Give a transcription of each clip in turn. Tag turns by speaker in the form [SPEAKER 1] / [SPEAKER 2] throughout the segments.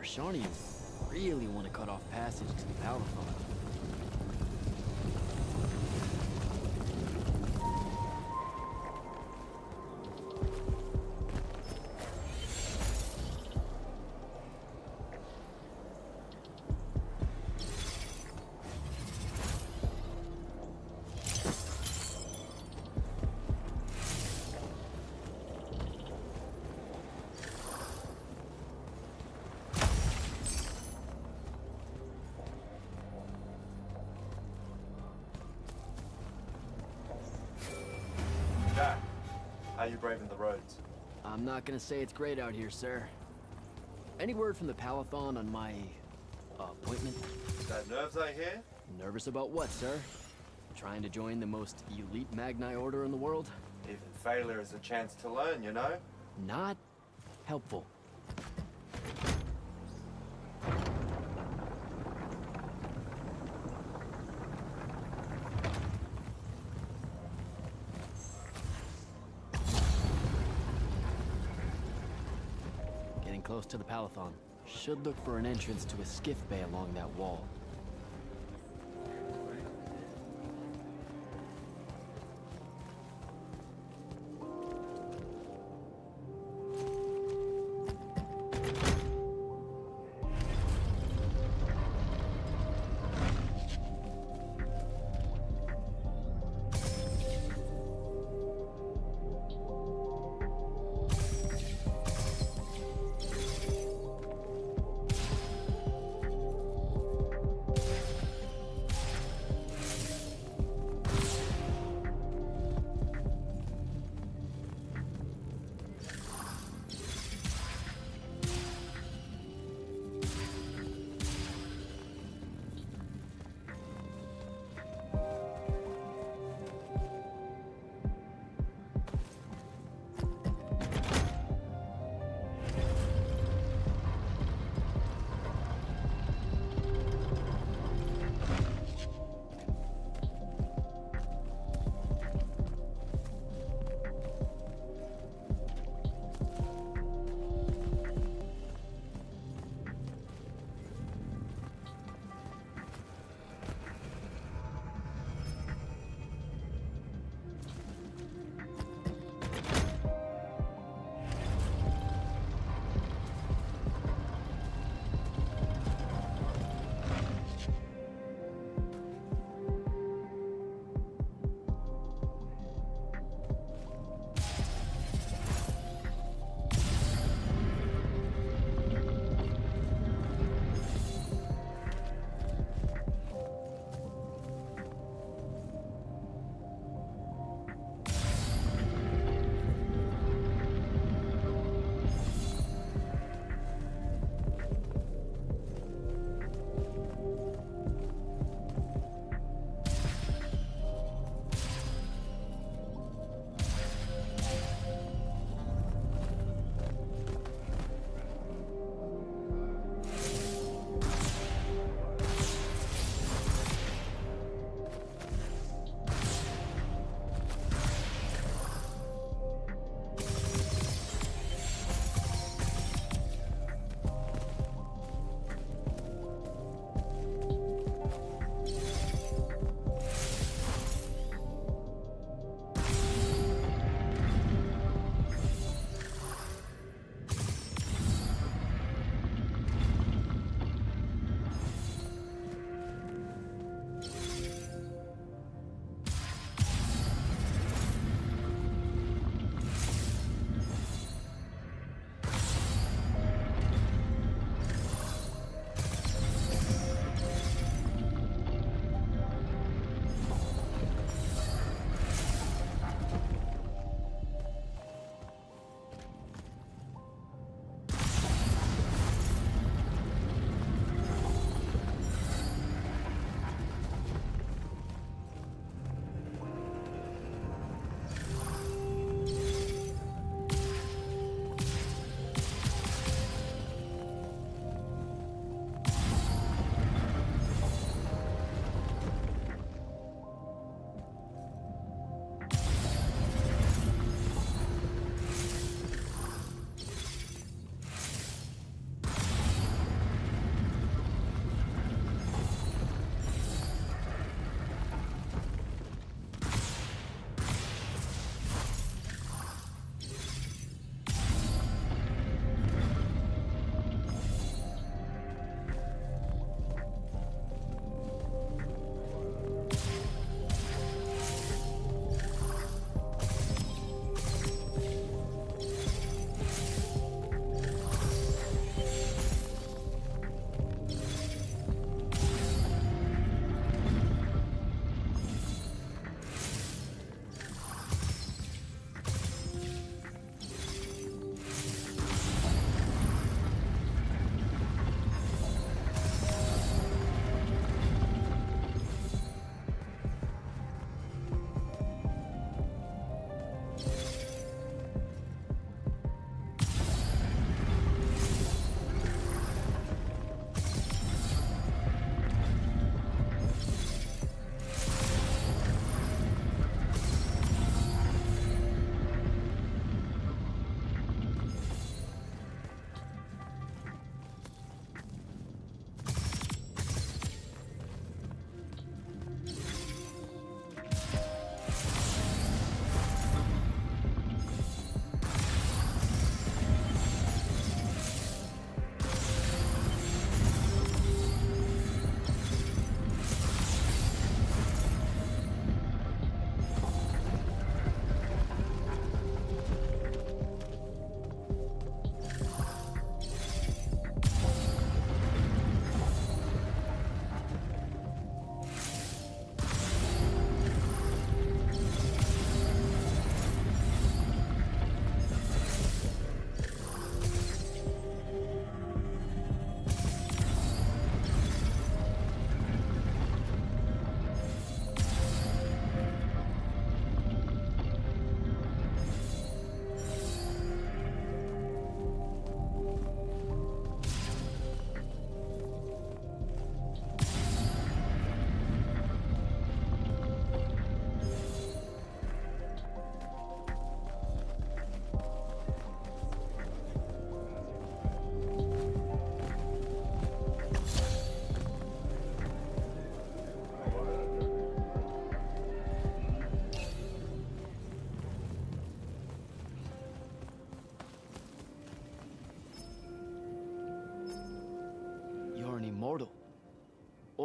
[SPEAKER 1] Marshanians really want to cut off passage to the Palathon.
[SPEAKER 2] How you braving the roads?
[SPEAKER 1] I'm not gonna say it's great out here, sir. Any word from the Palathon on my appointment?
[SPEAKER 2] Got nerves, I hear?
[SPEAKER 1] Nervous about what, sir? Trying to join the most elite Magni order in the world?
[SPEAKER 2] Even failure is a chance to learn, you know?
[SPEAKER 1] Not helpful. Getting close to the Palathon. Should look for an entrance to a skiff bay along that wall.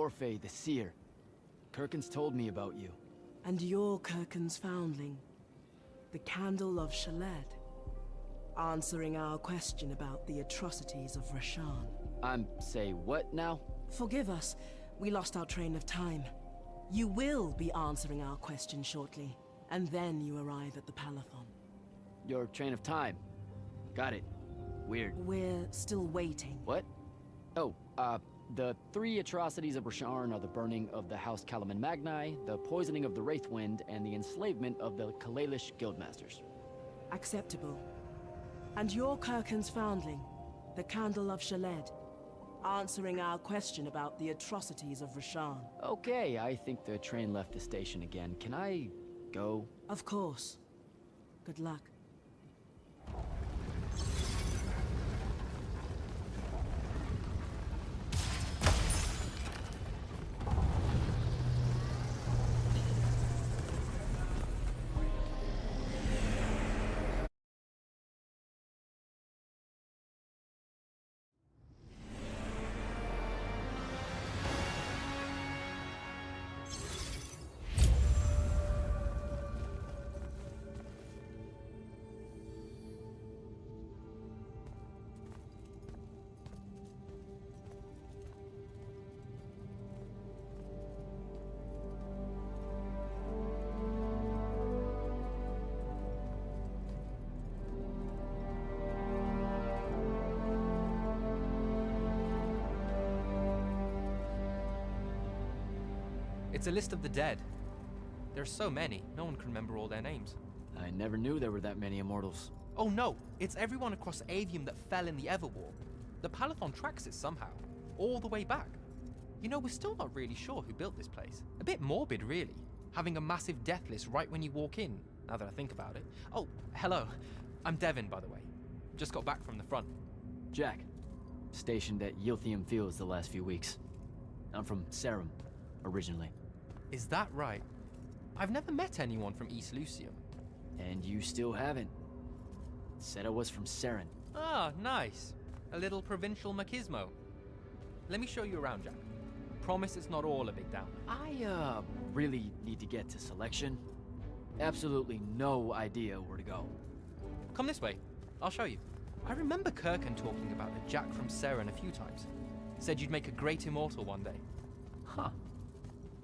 [SPEAKER 1] Orphe the Seer. Kirkin's told me about you.
[SPEAKER 3] And you're Kirkin's foundling, the Candle of Shaled, answering our question about the atrocities of Rashan.
[SPEAKER 1] Say what now?
[SPEAKER 3] Forgive us, we lost our train of time. You will be answering our question shortly, and then you arrive at the Palathon.
[SPEAKER 1] Your train of time. Got it. Weird.
[SPEAKER 3] We're still waiting.
[SPEAKER 1] What? Oh, the 3 atrocities of Rasharn are the burning of the House Kalaman Magni, the poisoning of the Wraithwind, and the enslavement of the Kalalish Guildmasters.
[SPEAKER 3] Acceptable. And you're Kirkin's foundling, the Candle of Shaled, answering our question about the atrocities of Rashan.
[SPEAKER 1] Okay, I think the train left the station again. Can I go?
[SPEAKER 3] Of course. Good luck.
[SPEAKER 4] It's a list of the dead. There's so many, no one can remember all their names.
[SPEAKER 1] I never knew there were that many Immortals.
[SPEAKER 4] Oh no, it's everyone across Aveum that fell in the Everwar. The Palathon tracks it somehow, all the way back. You know, we're still not really sure who built this place. A bit morbid, really, having a massive death list right when you walk in, now that I think about it. Oh, hello. I'm Devin, by the way. Just got back from the front.
[SPEAKER 1] Jack. Stationed at Yilthium Fields the last few weeks. I'm from Sarum, originally.
[SPEAKER 4] Is that right? I've never met anyone from East Lucium.
[SPEAKER 1] And you still haven't. Said I was from Saren.
[SPEAKER 4] Ah, nice. A little provincial machismo. Let me show you around, Jack. Promise it's not all a big downer.
[SPEAKER 1] I, really need to get to selection. Absolutely no idea where to go.
[SPEAKER 4] Come this way. I'll show you. I remember Kirkin talking about a Jack from Saren a few times. Said you'd make a great immortal one day.
[SPEAKER 1] Huh.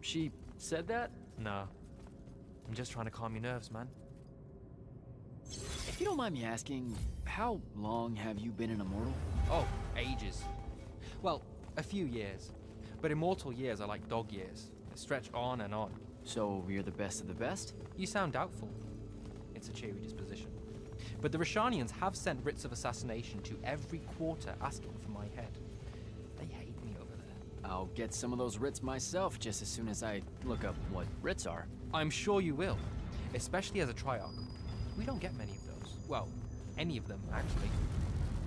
[SPEAKER 1] She said that?
[SPEAKER 4] No. I'm just trying to calm your nerves, man.
[SPEAKER 1] If you don't mind me asking, how long have you been an immortal?
[SPEAKER 4] Oh, ages. Well, a few years. But immortal years are like dog years. They stretch on and on.
[SPEAKER 1] So you're the best of the best?
[SPEAKER 4] You sound doubtful. It's a cheery disposition. But the Rashanians have sent writs of assassination to every quarter asking for my head. They hate me over there.
[SPEAKER 1] I'll get some of those writs myself just as soon as I look up what writs are.
[SPEAKER 4] I'm sure you will, especially as a Triarch. We don't get many of those. Well, any of them, actually.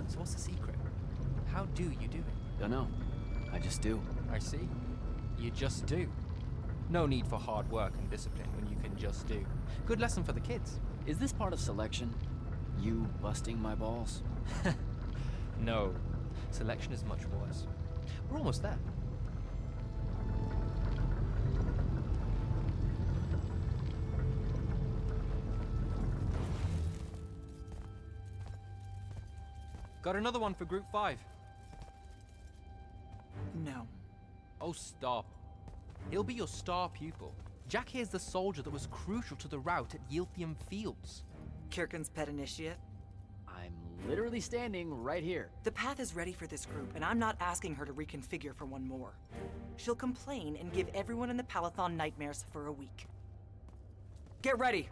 [SPEAKER 4] So what's the secret? How do you do it?
[SPEAKER 1] Dunno. I just do.
[SPEAKER 4] I see. You just do. No need for hard work and discipline when you can just do. Good lesson for the kids.
[SPEAKER 1] Is this part of selection? You busting my balls?
[SPEAKER 4] No. Selection is much worse. We're almost there. Got another one for Group 5.
[SPEAKER 5] No.
[SPEAKER 4] Oh, stop. He'll be your star pupil. Jack here's the soldier that was crucial to the rout at Yilthium Fields.
[SPEAKER 5] Kirkin's pet initiate?
[SPEAKER 1] I'm literally standing right here.
[SPEAKER 5] The path is ready for this group, and I'm not asking her to reconfigure for one more. She'll complain and give everyone in the Palathon nightmares for a week. Get ready!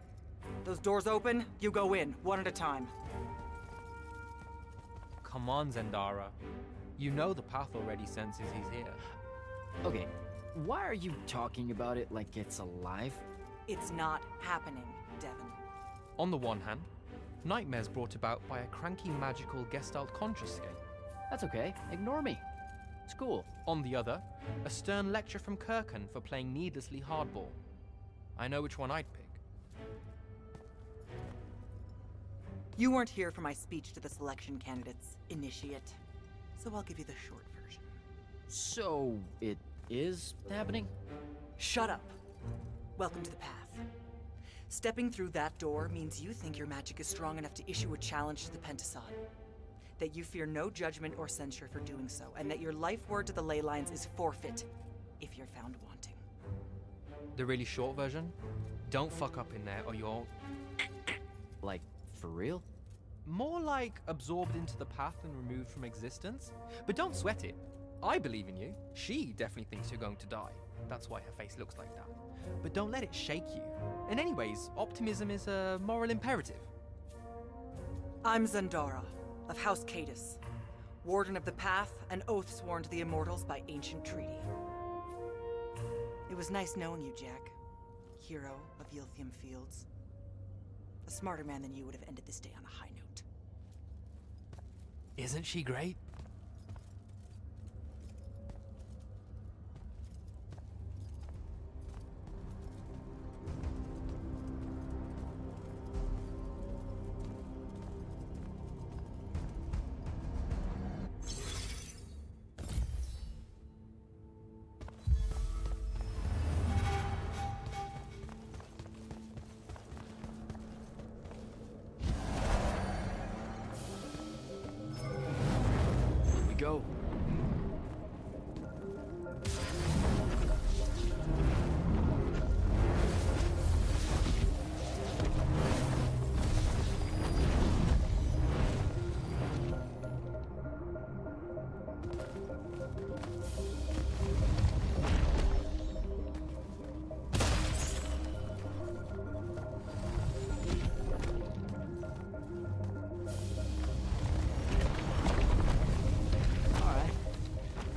[SPEAKER 5] Those doors open, you go in, one at a time.
[SPEAKER 4] Come on, Zendara. You know the path already senses he's here.
[SPEAKER 1] Okay, why are you talking about it like it's alive?
[SPEAKER 5] It's not happening, Devin.
[SPEAKER 4] On the one hand, nightmares brought about by a cranky magical Gestalt conscious scape.
[SPEAKER 1] That's okay, ignore me. It's cool.
[SPEAKER 4] On the other, a stern lecture from Kirkin for playing needlessly hardball. I know which one I'd pick.
[SPEAKER 5] You weren't here for my speech to the selection candidates, initiate. So I'll give you the short version.
[SPEAKER 1] So, it is happening?
[SPEAKER 5] Shut up. Welcome to the path. Stepping through that door means you think your magic is strong enough to issue a challenge to the Pentasod. That you fear no judgment or censure for doing so, and that your life word to the ley lines is forfeit if you're found wanting.
[SPEAKER 4] The really short version? Don't fuck up in there or you're
[SPEAKER 1] Like, for real?
[SPEAKER 4] more like absorbed into the path and removed from existence. But don't sweat it. I believe in you. She definitely thinks you're going to die. That's why her face looks like that. But don't let it shake you. And anyways, optimism is a moral imperative.
[SPEAKER 5] I'm Zandara, of House Cadus, Warden of the Path, an oath sworn to the Immortals by ancient treaty. It was nice knowing you, Jack. Hero of Yilthium Fields. A smarter man than you would have ended this day on a high note.
[SPEAKER 4] Isn't she great?
[SPEAKER 1] Go.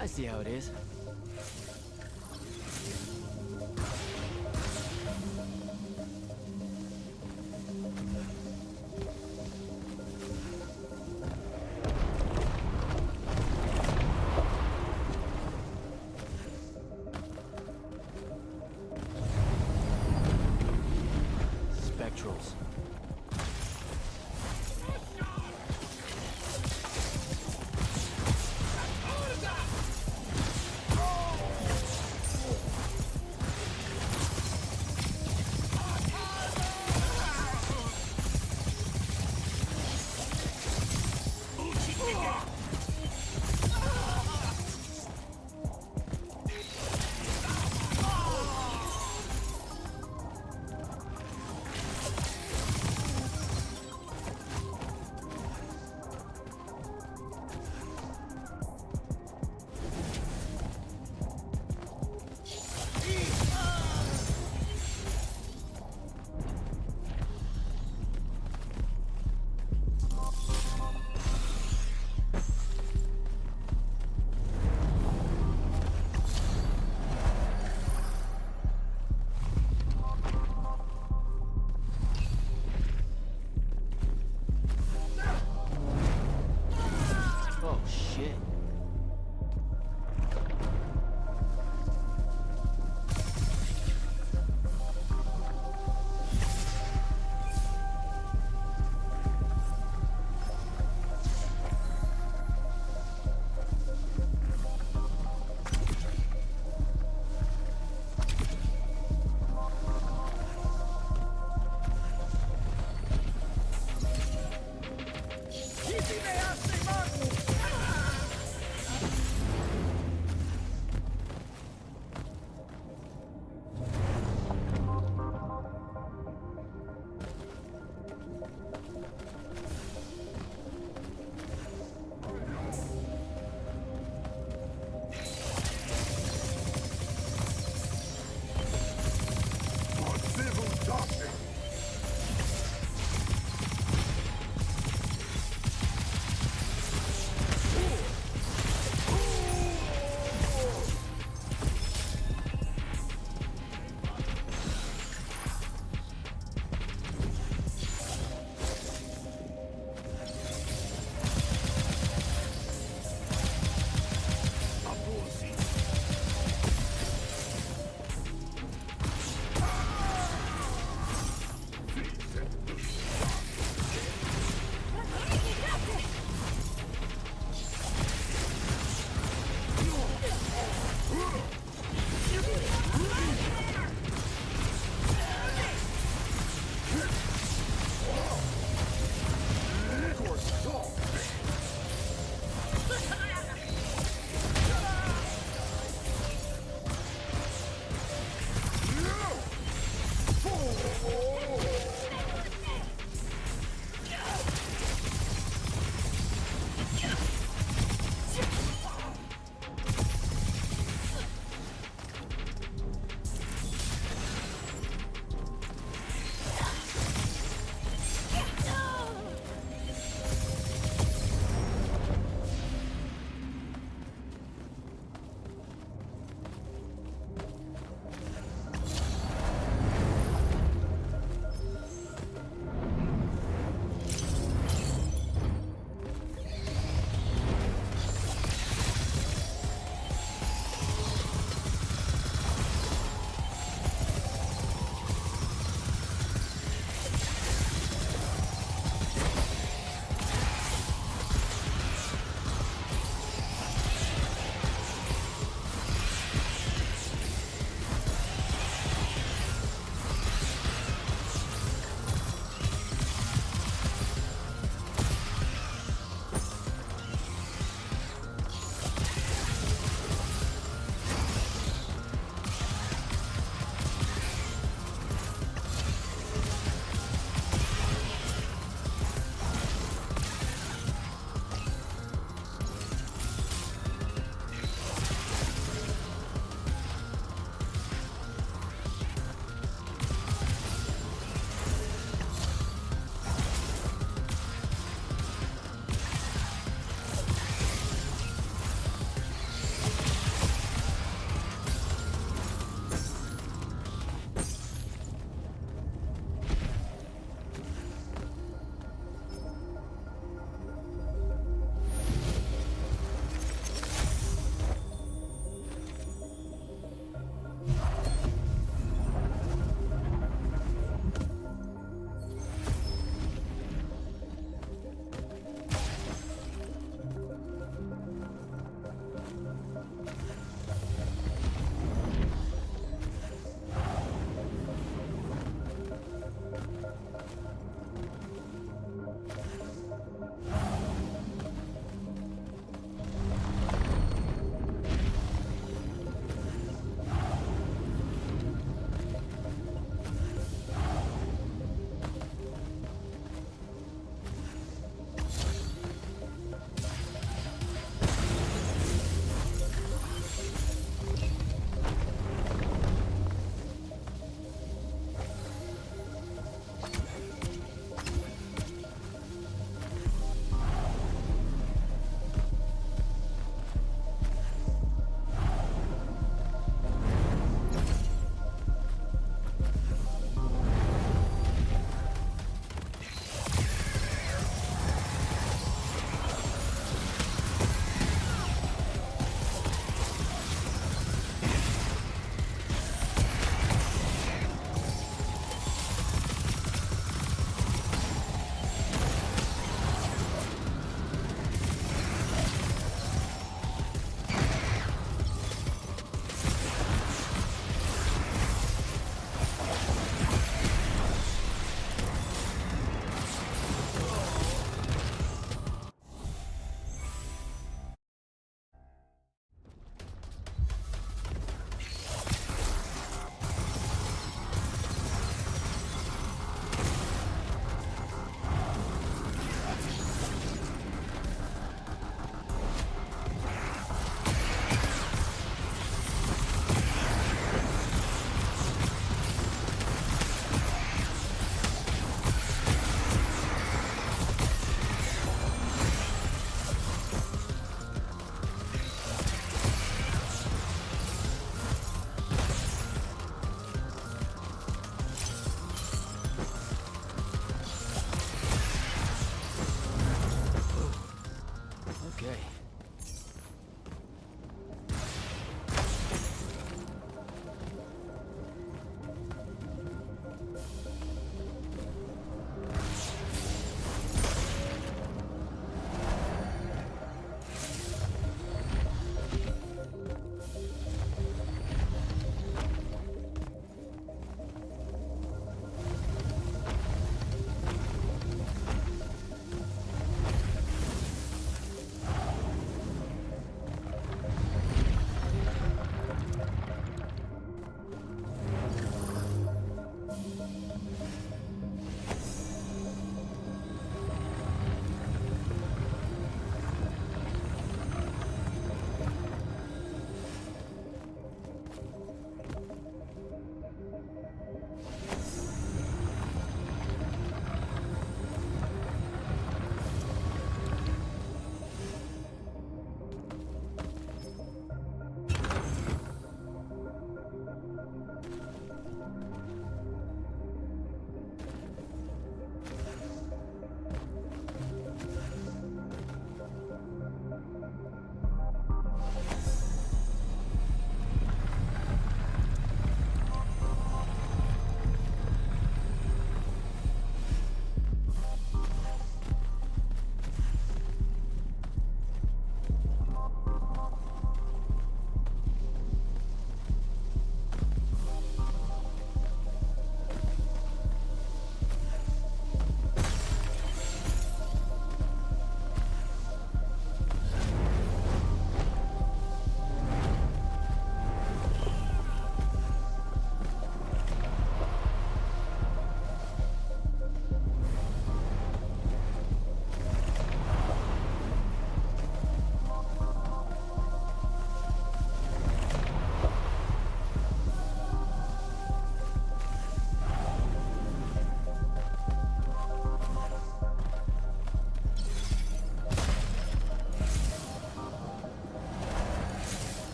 [SPEAKER 1] I see how it is. Spectrals.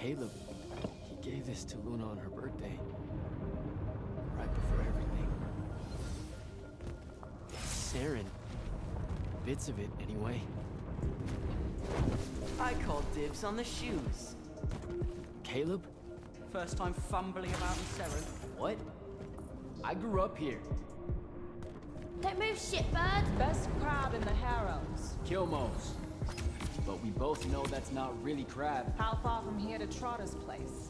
[SPEAKER 1] Caleb, he gave this to Luna on her birthday. Right before everything. Saren. Bits of it, anyway.
[SPEAKER 6] I call dibs on the shoes.
[SPEAKER 1] Caleb?
[SPEAKER 6] First time fumbling about in Saren.
[SPEAKER 1] What? I grew up here.
[SPEAKER 7] Don't move, shitbird!
[SPEAKER 8] Best crab in the Harrows.
[SPEAKER 1] Kilmos. But we both know that's not really crab.
[SPEAKER 8] How far from here to Trotter's place?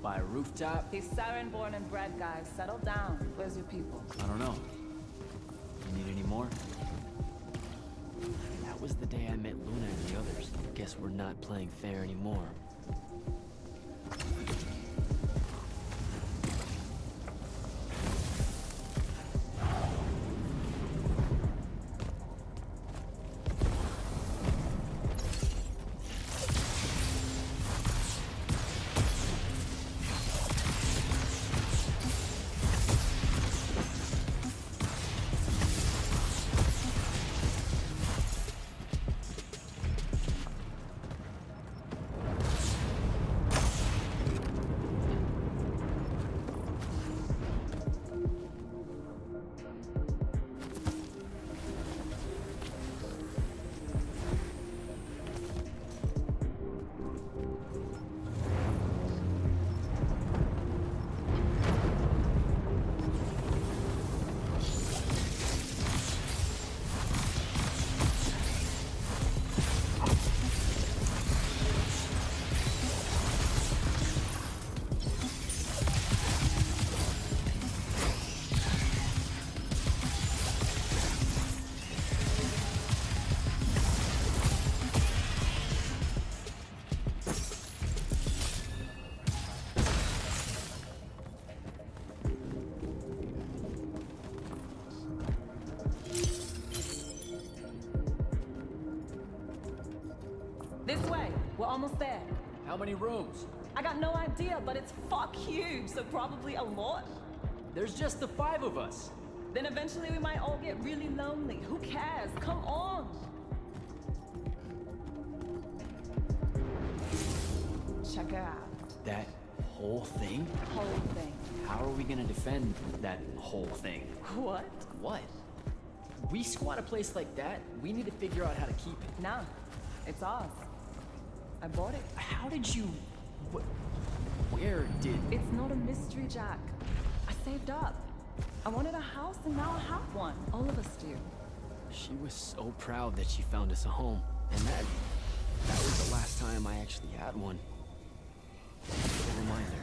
[SPEAKER 1] By a rooftop?
[SPEAKER 8] These Saren born and bred guys, settle down. Where's your people?
[SPEAKER 1] I don't know. You need any more? That was the day I met Luna and the others. Guess we're not playing fair anymore.
[SPEAKER 8] This way. We're almost there.
[SPEAKER 1] How many rooms?
[SPEAKER 8] I got no idea, but it's fuck huge, so probably a lot.
[SPEAKER 1] There's just the 5 of us.
[SPEAKER 8] Then eventually we might all get really lonely. Who cares? Come on! Check it out.
[SPEAKER 1] That whole thing?
[SPEAKER 8] Whole thing.
[SPEAKER 1] How are we gonna defend that whole thing?
[SPEAKER 8] What?
[SPEAKER 1] What? We squat a place like that, we need to figure out how to keep it.
[SPEAKER 8] Nah. It's ours. I bought it.
[SPEAKER 1] How did you... Where did...
[SPEAKER 8] It's not a mystery, Jack. I saved up. I wanted a house and now I have one. All of us do.
[SPEAKER 1] She was so proud that she found us a home. And that was the last time I actually had one. A reminder.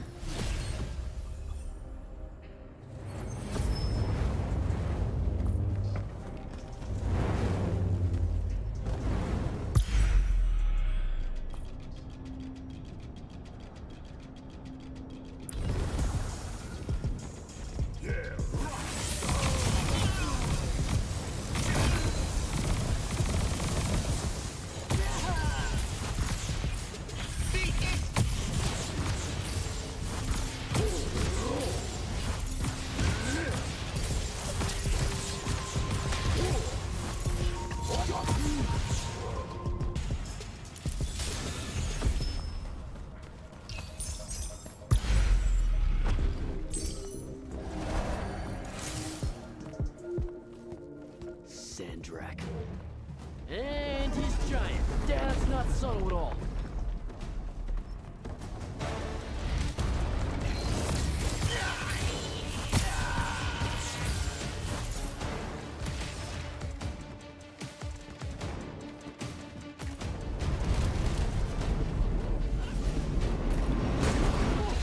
[SPEAKER 1] And he's giant. That's not subtle at all.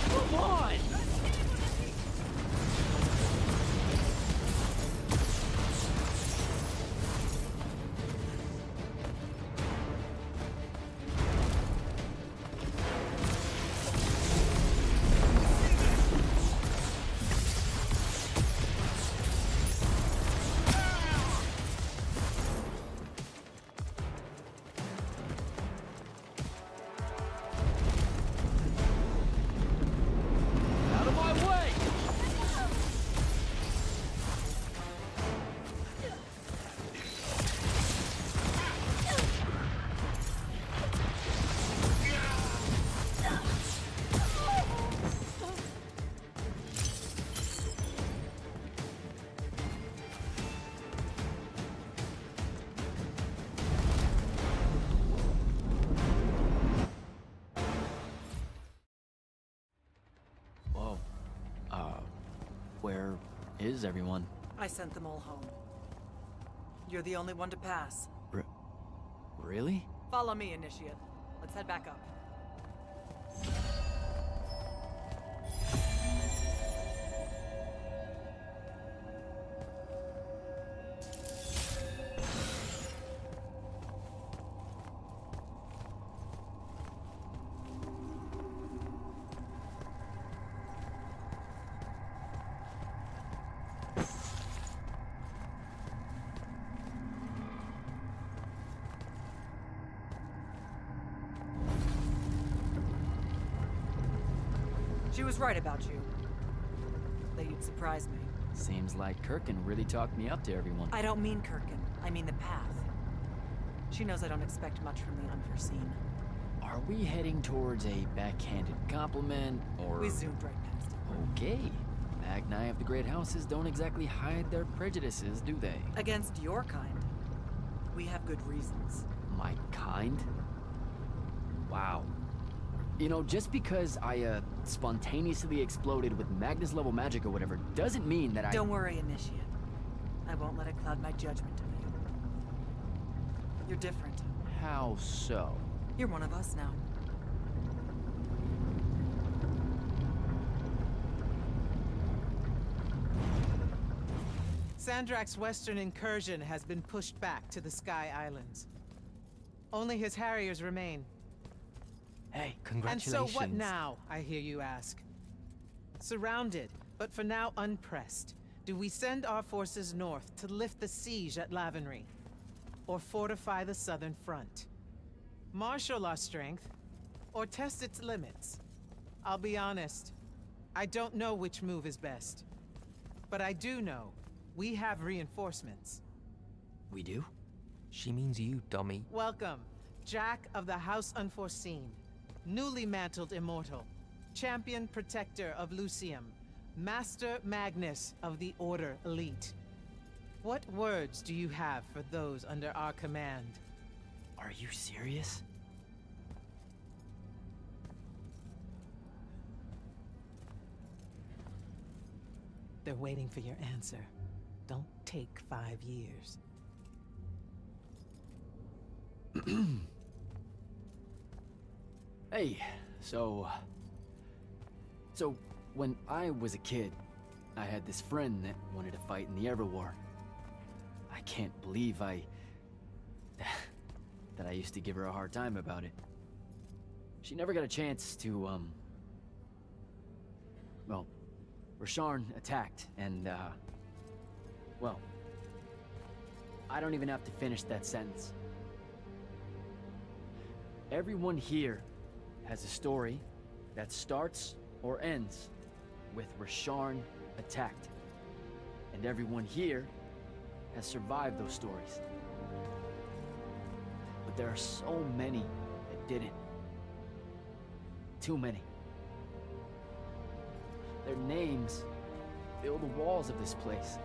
[SPEAKER 1] Come on! Where is everyone?
[SPEAKER 5] I sent them all home. You're the only one to pass.
[SPEAKER 1] Really?
[SPEAKER 5] Follow me, Initiate. Let's head back up. She was right about you. That you'd surprise me.
[SPEAKER 1] Seems like Kirkin really talked me up to everyone.
[SPEAKER 5] I don't mean Kirkin. I mean the path. She knows I don't expect much from the unforeseen.
[SPEAKER 1] Are we heading towards a backhanded compliment, or...
[SPEAKER 5] We zoomed right past it.
[SPEAKER 1] Okay. Magni of the Great Houses don't exactly hide their prejudices, do they?
[SPEAKER 5] Against your kind. We have good reasons.
[SPEAKER 1] My kind? Wow. You know, just because I, spontaneously exploded with Magnus-level magic or whatever, doesn't mean that I...
[SPEAKER 5] Don't worry, Initiate. I won't let it cloud my judgment of you. You're different.
[SPEAKER 1] How so?
[SPEAKER 5] You're one of us now.
[SPEAKER 9] Sandrak's western incursion has been pushed back to the Sky Islands. Only his Harriers remain.
[SPEAKER 1] Hey,
[SPEAKER 9] And
[SPEAKER 1] congratulations.
[SPEAKER 9] so what now, I hear you ask? Surrounded, but for now unpressed, do we send our forces north to lift the siege at Lavenry? Or fortify the southern front? Marshal our strength, or test its limits? I'll be honest, I don't know which move is best. But I do know, we have reinforcements.
[SPEAKER 1] We do?
[SPEAKER 4] She means you, dummy.
[SPEAKER 9] Welcome, Jack of the House Unforeseen. Newly mantled Immortal, Champion Protector of Lucium, Master Magnus of the Order Elite. What words do you have for those under our command?
[SPEAKER 1] Are you serious?
[SPEAKER 9] They're waiting for your answer. Don't take 5 years.
[SPEAKER 1] Hey, so when I was a kid, I had this friend that wanted to fight in the Everwar. I can't believe that I used to give her a hard time about it. She never got a chance to, well, Rasharn attacked, and, well, I don't even have to finish that sentence. Everyone here has a story that starts or ends with Rasharn attacked. And everyone here has survived those stories. But there are so many that didn't. Too many. Their names fill the walls of this place.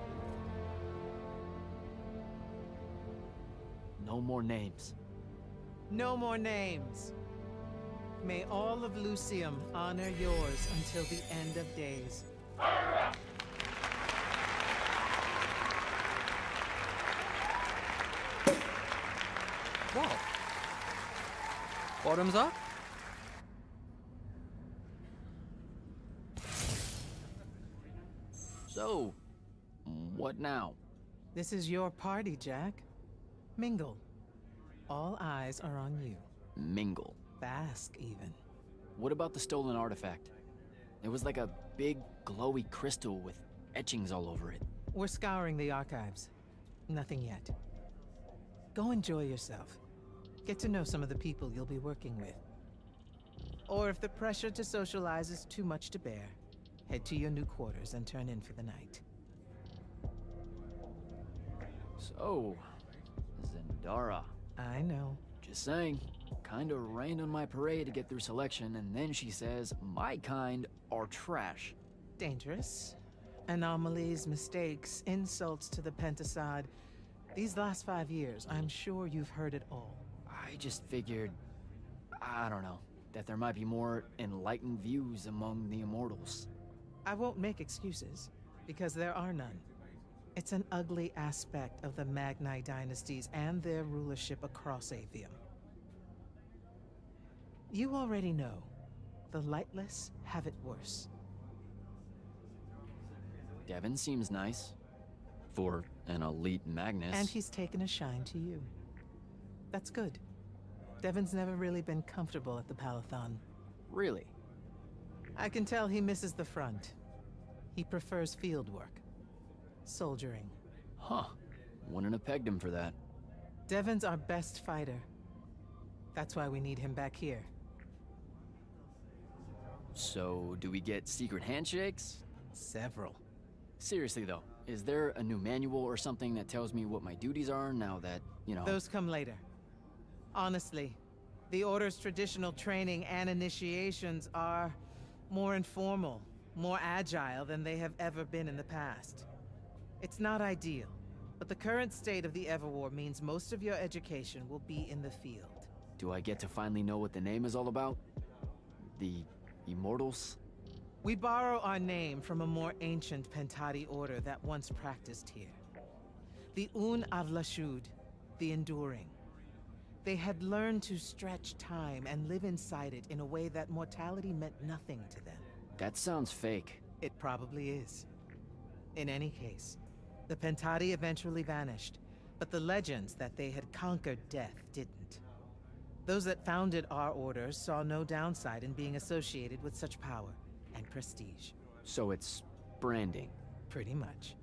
[SPEAKER 1] No more names.
[SPEAKER 9] No more names. May all of Lucium honor yours until the end of days.
[SPEAKER 4] What? Bottoms up?
[SPEAKER 1] So, what now?
[SPEAKER 9] This is your party, Jack. Mingle. All eyes are on you.
[SPEAKER 1] Mingle.
[SPEAKER 9] Bask, even.
[SPEAKER 1] What about the stolen artifact? It was like a big, glowy crystal with etchings all over it.
[SPEAKER 9] We're scouring the archives. Nothing yet. Go enjoy yourself. Get to know some of the people you'll be working with. Or if the pressure to socialize is too much to bear, head to your new quarters and turn in for the night.
[SPEAKER 1] So, Zendara.
[SPEAKER 9] I know.
[SPEAKER 1] Just saying. Kinda rained on my parade to get through selection, and then she says my kind are trash.
[SPEAKER 9] Dangerous. Anomalies, mistakes, insults to the Pentasod. These last 5 years, I'm sure you've heard it all.
[SPEAKER 1] I just figured, I don't know, that there might be more enlightened views among the Immortals.
[SPEAKER 9] I won't make excuses, Because there are none. It's an ugly aspect of the Magni dynasties and their rulership across Aveum. You already know, the lightless have it worse.
[SPEAKER 1] Devin seems nice. For an elite Magnus.
[SPEAKER 9] And he's taken a shine to you. That's good. Devin's never really been comfortable at the Palathon.
[SPEAKER 1] Really?
[SPEAKER 9] I can tell he misses the front. He prefers field work. Soldiering.
[SPEAKER 1] Huh. Wouldn't have pegged him for that.
[SPEAKER 9] Devin's our best fighter. That's why we need him back here.
[SPEAKER 1] So, do we get secret handshakes?
[SPEAKER 9] Several.
[SPEAKER 1] Seriously though, is there a new manual or something that tells me what my duties are now that, you know...
[SPEAKER 9] Those come later. Honestly, the Order's traditional training and initiations are more informal, more agile than they have ever been in the past. It's not ideal, but the current state of the Everwar means most of your education will be in the field.
[SPEAKER 1] Do I get to finally know what the name is all about? The Immortals?
[SPEAKER 9] We borrow our name from a more ancient Pentati order that once practiced here. The Un Avlashud, the Enduring. They had learned to stretch time and live inside it in a way that mortality meant nothing to them.
[SPEAKER 1] That sounds fake.
[SPEAKER 9] It probably is. In any case, the Pentati eventually vanished, but the legends that they had conquered death didn't. Those that founded our order saw no downside in being associated with such power and prestige.
[SPEAKER 1] So it's branding.
[SPEAKER 9] Pretty much.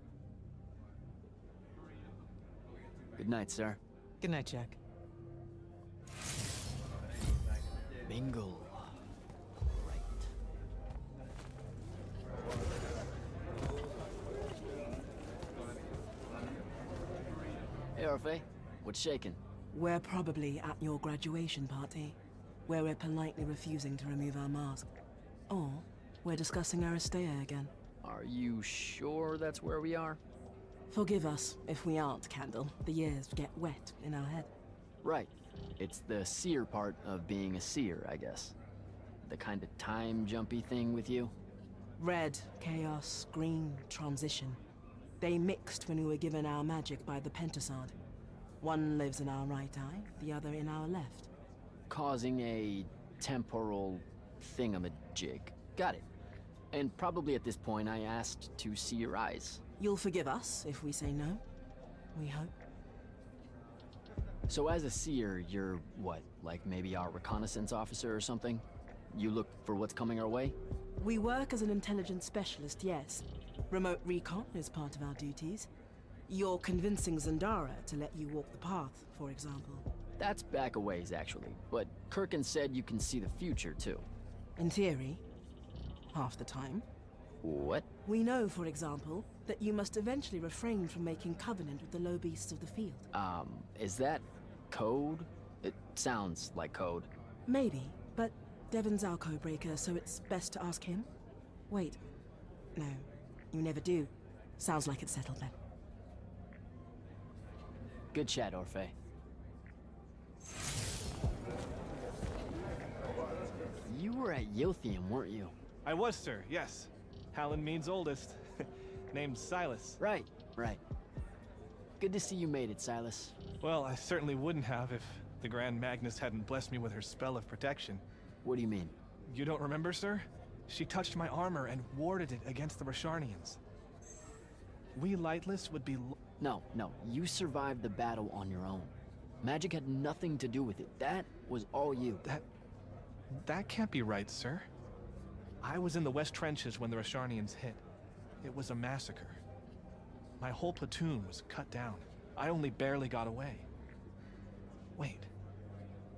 [SPEAKER 1] Good night, sir.
[SPEAKER 9] Good night, Jack.
[SPEAKER 1] Bingo. Right. Hey, Orphe. What's shaking?
[SPEAKER 3] We're probably at your graduation party, where we're politely refusing to remove our mask. Or we're discussing Aristea again.
[SPEAKER 1] Are you sure that's where we are?
[SPEAKER 3] Forgive us if we aren't, Candle. The years get wet in our head.
[SPEAKER 1] Right. It's the seer part of being a seer, I guess. The kind of time-jumpy thing with you.
[SPEAKER 3] Red, chaos, green, transition. They mixed when we were given our magic by the Pentasod. One lives in our right eye, the other in our left.
[SPEAKER 1] Causing a temporal thingamajig. Got it. And probably at this point I asked to see your eyes.
[SPEAKER 3] You'll forgive us if we say no. We hope.
[SPEAKER 1] So as a seer, you're what? Like maybe our reconnaissance officer or something? You look for what's coming our way?
[SPEAKER 3] We work as an intelligence specialist, yes. Remote recon is part of our duties. You're convincing Zandara to let you walk the path, for example.
[SPEAKER 1] That's back a ways, actually. But Kirkin said you can see the future, too.
[SPEAKER 3] In theory. Half the time.
[SPEAKER 1] What?
[SPEAKER 3] We know, for example, that you must eventually refrain from making covenant with the low beasts of the field.
[SPEAKER 1] Is that code? It sounds like code.
[SPEAKER 3] Maybe, but Devin's our codebreaker, so it's best to ask him. Wait. No, you never do. Sounds like it's settled then.
[SPEAKER 1] Good chat, Orphe. You were at Yothium, weren't you?
[SPEAKER 10] I was, sir, yes. Hallen means oldest. Named Silas.
[SPEAKER 1] Right. Good to see you made it, Silas.
[SPEAKER 10] Well, I certainly wouldn't have if the Grand Magnus hadn't blessed me with her spell of protection.
[SPEAKER 1] What do you mean?
[SPEAKER 10] You don't remember, sir? She touched my armor and warded it against the Rasharnians. We Lightless would be...
[SPEAKER 1] No. You survived the battle on your own. Magic had nothing to do with it. That was all you.
[SPEAKER 10] That can't be right, sir. I was in the West Trenches when the Rasharnians hit. It was a massacre. My whole platoon was cut down. I only barely got away. Wait.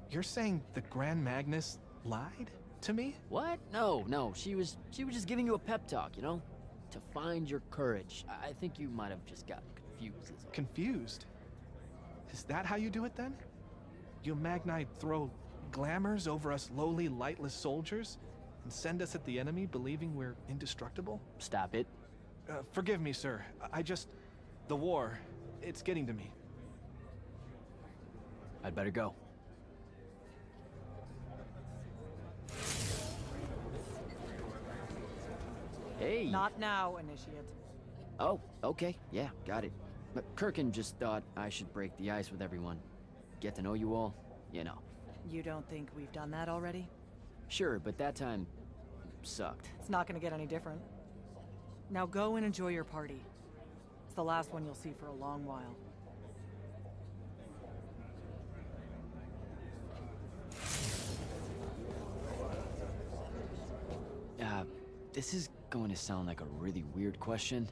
[SPEAKER 10] You're saying the Grand Magnus lied to me?
[SPEAKER 1] What? No. She was just giving you a pep talk, you know? To find your courage. I think you might have just gotten confused. Is all.
[SPEAKER 10] Confused? Is that how you do it then? You Magnite throw glamours over us lowly, lightless soldiers and send us at the enemy believing we're indestructible?
[SPEAKER 1] Stop it.
[SPEAKER 10] Forgive me, sir. The war, it's getting to me.
[SPEAKER 1] I'd better go. Hey!
[SPEAKER 5] Not now, Initiate.
[SPEAKER 1] Oh, okay, yeah, got it. But Kirkin just thought I should break the ice with everyone. Get to know you all, you know.
[SPEAKER 5] You don't think we've done that already?
[SPEAKER 1] Sure, but that time sucked.
[SPEAKER 5] It's not gonna get any different. Now go and enjoy your party. It's the last one you'll see for a long while.
[SPEAKER 1] This is going to sound like a really weird question.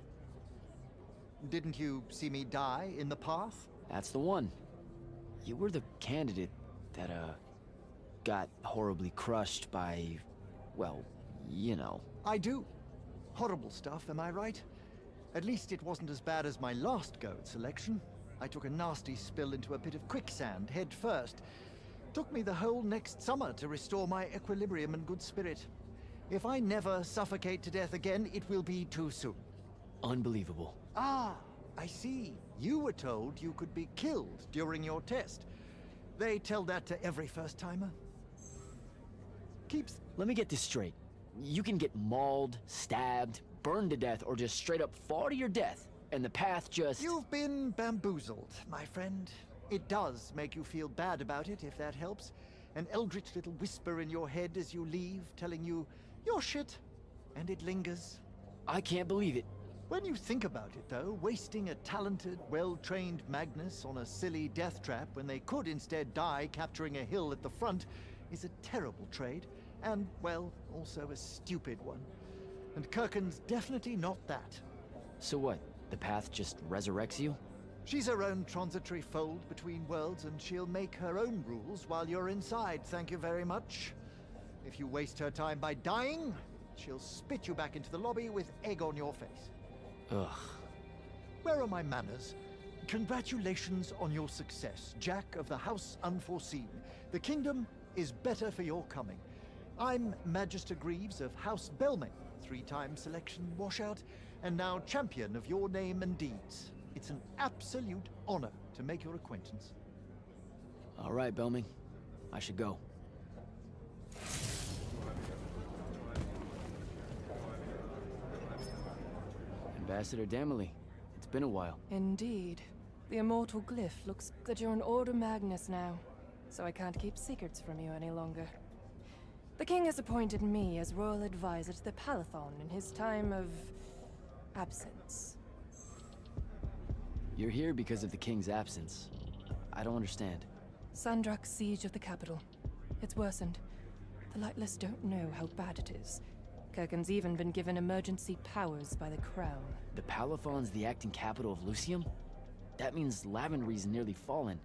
[SPEAKER 11] Didn't you see me die in the path?
[SPEAKER 1] That's the one. You were the candidate that, got horribly crushed by, well, you know.
[SPEAKER 11] I do. Horrible stuff, am I right? At least it wasn't as bad as my last go at selection. I took a nasty spill into a pit of quicksand head first. Took me the whole next summer to restore my equilibrium and good spirit. If I never suffocate to death again, it will be too soon.
[SPEAKER 1] Unbelievable.
[SPEAKER 11] Ah, I see. You were told you could be killed during your test. They tell that to every first-timer.
[SPEAKER 1] Let me get this straight. You can get mauled, stabbed, burned to death, or just straight up fall to your death, and the path just...
[SPEAKER 11] You've been bamboozled, my friend. It does make you feel bad about it, if that helps. An eldritch little whisper in your head as you leave, telling you, you're shit, and it lingers.
[SPEAKER 1] I can't believe it.
[SPEAKER 11] When you think about it, though, wasting a talented, well-trained Magnus on a silly death trap when they could instead die capturing a hill at the front is a terrible trade, and, well, also a stupid one. And Kirkin's definitely not that.
[SPEAKER 1] So what, the path just resurrects you?
[SPEAKER 11] She's her own transitory fold between worlds, and she'll make her own rules while you're inside, thank you very much. If you waste her time by dying, she'll spit you back into the lobby with egg on your face.
[SPEAKER 1] Ugh.
[SPEAKER 11] Where are my manners? Congratulations on your success, Jack of the House Unforeseen. The kingdom is better for your coming. I'm Magister Greaves of House Belmane, 3-time selection washout, and now champion of your name and deeds. It's an absolute honor to make your acquaintance.
[SPEAKER 1] All right, Belming. I should go. Ambassador Damley, it's been a while.
[SPEAKER 12] Indeed. The immortal glyph looks that you're an Order Magnus now, so I can't keep secrets from you any longer. The king has appointed me as royal advisor to the Palathon in his time of... absence.
[SPEAKER 1] You're here because of the king's absence. I don't understand.
[SPEAKER 12] Sandrak's siege of the capital. It's worsened. The Lightless don't know how bad it is. Kirkin's even been given emergency powers by the crown.
[SPEAKER 1] The Palathon's the acting capital of Lucium? That means Lavenry's nearly fallen.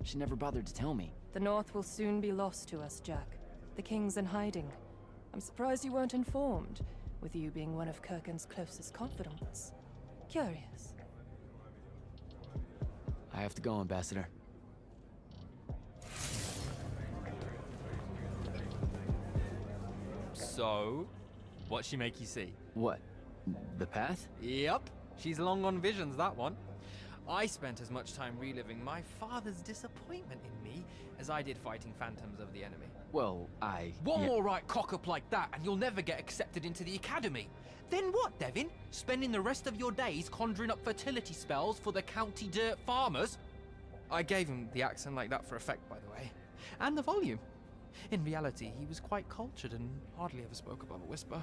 [SPEAKER 1] She never bothered to tell me.
[SPEAKER 12] The North will soon be lost to us, Jack. The king's in hiding. I'm surprised you weren't informed, with you being one of Kirkin's closest confidants. Curious.
[SPEAKER 1] I have to go, Ambassador.
[SPEAKER 4] So, what'd she make you see?
[SPEAKER 1] What? The path?
[SPEAKER 4] Yep, she's long on visions, that one. I spent as much time reliving my father's disappointment in me as I did fighting phantoms of the enemy.
[SPEAKER 1] Well,
[SPEAKER 4] One more right cock-up like that and you'll never get accepted into the academy. Then what, Devin? Spending the rest of your days conjuring up fertility spells for the county dirt farmers? I gave him the accent like that for effect, by the way. And the volume. In reality, he was quite cultured and hardly ever spoke above a whisper.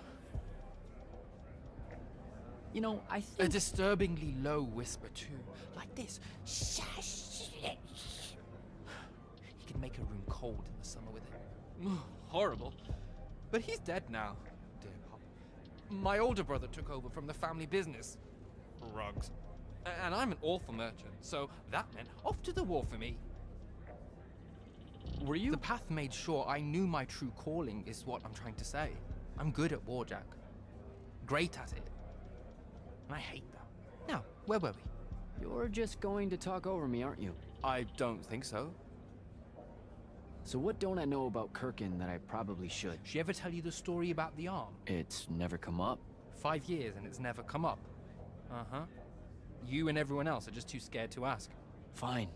[SPEAKER 1] You know, I think...
[SPEAKER 4] A disturbingly low whisper, too. Like this. He could make a room cold in the summer with it. Horrible. But he's dead now, dear Pop. My older brother took over from the family business. Rugs. And I'm an awful merchant, so that meant off to the war for me.
[SPEAKER 1] Were you?
[SPEAKER 4] The path made sure I knew my true calling is what I'm trying to say. I'm good at war, Jack. Great at it. And I hate that. Now, where were we?
[SPEAKER 1] You're just going to talk over me, aren't you?
[SPEAKER 4] I don't think so.
[SPEAKER 1] So what don't I know about Kirkin that I probably should?
[SPEAKER 4] She ever tell you the story about the arm?
[SPEAKER 1] It's never come up.
[SPEAKER 4] 5 years and it's never come up. Uh-huh. You and everyone else are just too scared to ask.
[SPEAKER 1] Fine.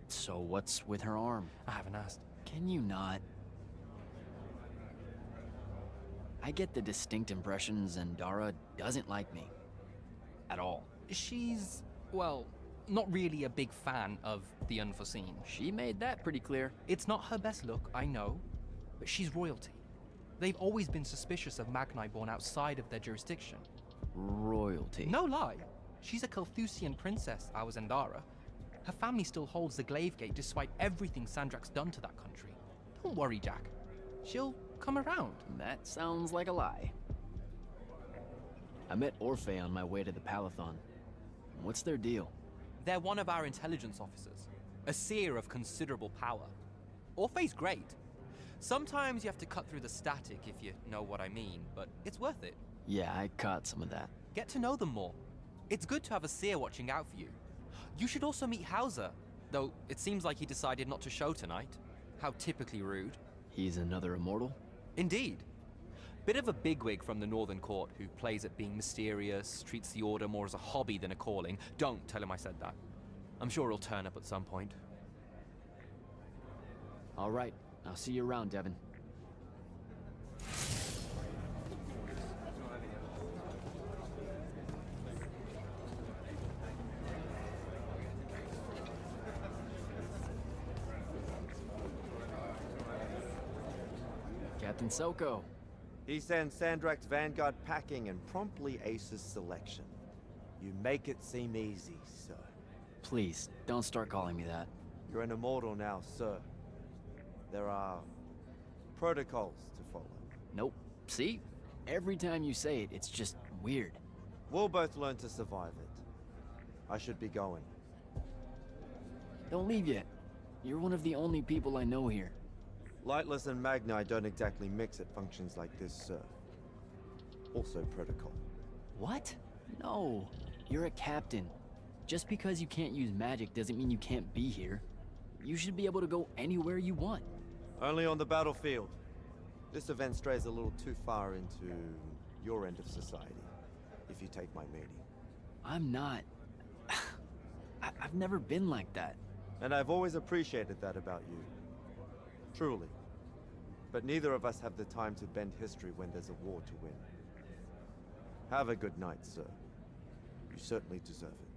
[SPEAKER 1] So what's with her arm?
[SPEAKER 4] I haven't asked.
[SPEAKER 1] Can you not? I get the distinct impression Zendara doesn't like me.
[SPEAKER 13] at all.
[SPEAKER 4] She's, well, not really a big fan of the unforeseen.
[SPEAKER 1] She made that pretty clear.
[SPEAKER 4] It's not her best look, I know, but she's royalty. They've always been suspicious of Magni born outside of their jurisdiction.
[SPEAKER 1] Royalty?
[SPEAKER 4] No lie. She's a Carthusian princess, our Zendara. Her family still holds the Glaive Gate despite everything Sandrak's done to that country. Don't worry, Jack. She'll come around.
[SPEAKER 1] That sounds like a lie. I met Orphe on my way to the Palathon. What's their deal?
[SPEAKER 4] They're one of our intelligence officers, a seer of considerable power. Orphe's great. Sometimes you have to cut through the static if you know what I mean, but it's worth it.
[SPEAKER 1] Yeah, I caught some of that.
[SPEAKER 4] Get to know them more. It's good to have a seer watching out for you. You should also meet Hauser, though it seems like he decided not to show tonight. How typically rude.
[SPEAKER 1] He's another immortal?
[SPEAKER 4] Indeed. Bit of a bigwig from the Northern Court who plays at being mysterious, treats the Order more as a hobby than a calling. Don't tell him I said that. I'm sure he'll turn up at some point.
[SPEAKER 1] All right, I'll see you around, Devin. Captain Soko.
[SPEAKER 2] He sends Sandrak's vanguard packing and promptly aces selection. You make it seem easy, sir.
[SPEAKER 1] Please, don't start calling me that.
[SPEAKER 2] You're an immortal now, sir. There are protocols to follow.
[SPEAKER 1] Nope. See? Every time you say it, it's just weird.
[SPEAKER 2] We'll both learn to survive it. I should be going.
[SPEAKER 1] Don't leave yet. You're one of the only people I know here.
[SPEAKER 2] Lightless and Magni don't exactly mix at functions like this, sir. Also protocol.
[SPEAKER 1] What? No. You're a captain. Just because you can't use magic doesn't mean you can't be here. You should be able to go anywhere you want.
[SPEAKER 2] Only on the battlefield. This event strays a little too far into your end of society, if you take my meaning.
[SPEAKER 1] I'm not. I've never been like that.
[SPEAKER 2] And I've always appreciated that about you. Truly. But neither of us have the time to bend history when there's a war to win. Have a good night, sir. You certainly deserve it.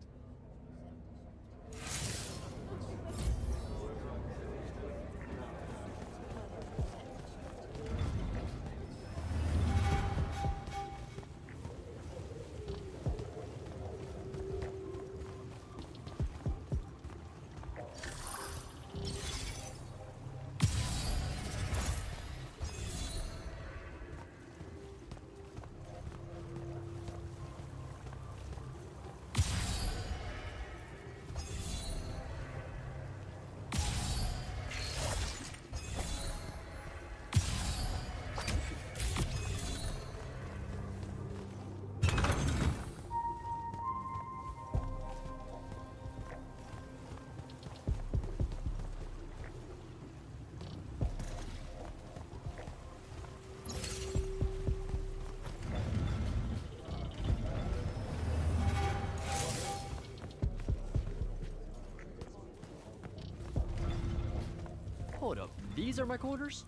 [SPEAKER 1] Hold up, these are my quarters?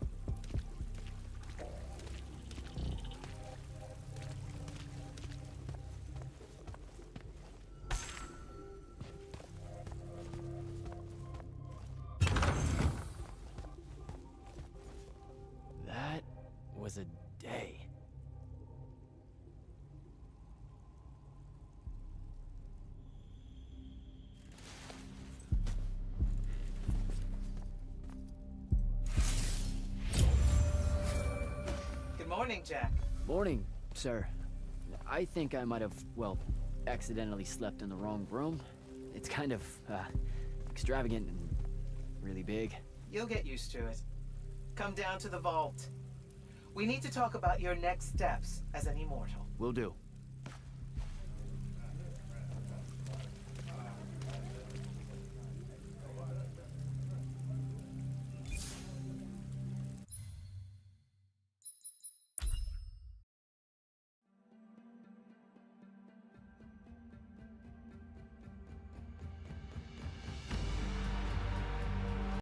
[SPEAKER 1] That was a day.
[SPEAKER 6] Morning, Jack.
[SPEAKER 1] Morning, sir. I think I might have, well, accidentally slept in the wrong room. It's kind of, extravagant and really big.
[SPEAKER 6] You'll get used to it. Come down to the vault. We need to talk about your next steps as an immortal.
[SPEAKER 1] Will do.